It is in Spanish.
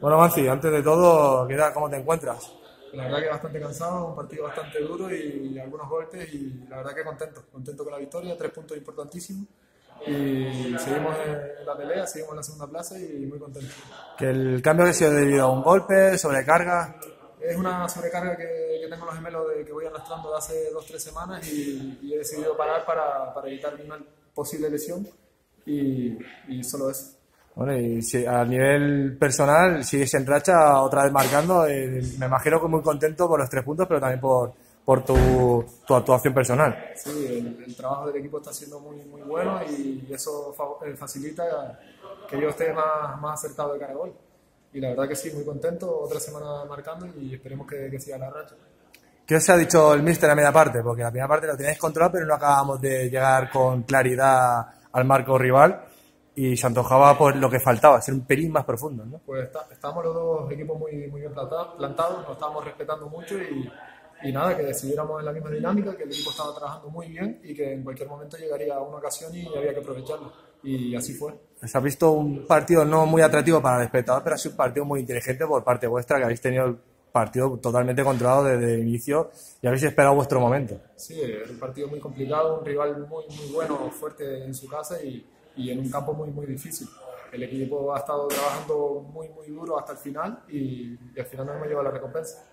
Bueno, Manci, antes de todo, ¿qué tal? ¿Cómo te encuentras? La verdad que bastante cansado, un partido bastante duro y algunos golpes y la verdad que contento con la victoria, 3 puntos importantísimos y seguimos en la pelea, seguimos en la segunda plaza y muy contentos. Que el cambio ha sido debido a un golpe, sobrecarga. Es una sobrecarga que tengo en los gemelos de que voy arrastrando de hace 2 o 3 semanas y he decidido parar para evitar una posible lesión y solo eso. Bueno, y si, a nivel personal, sigues en racha, otra vez marcando. Me imagino que muy contento por los 3 puntos, pero también por tu actuación personal. Sí, el trabajo del equipo está siendo muy bueno y eso facilita que yo esté más acertado de cara a gol. Y la verdad que sí, muy contento, otra semana marcando y esperemos que siga la racha. ¿Qué os ha dicho el míster a media parte? Porque la primera parte lo tenéis controlado, pero no acabamos de llegar con claridad al marco rival y se antojaba pues, lo que faltaba, ser un pelín más profundo, ¿no? Pues estamos los dos equipos muy bien plantados, nos estamos respetando mucho y nada, que decidiéramos en la misma dinámica, que el equipo estaba trabajando muy bien y que en cualquier momento llegaría una ocasión y había que aprovecharlo. Y así fue. Se ha visto un partido no muy atractivo para el espectador, pero ha sido un partido muy inteligente por parte vuestra, que habéis tenido el partido totalmente controlado desde el inicio y habéis esperado vuestro momento. Sí, es un partido muy complicado, un rival muy bueno, fuerte en su casa y en un campo muy difícil. El equipo ha estado trabajando muy duro hasta el final y al final no hemos llevado la recompensa.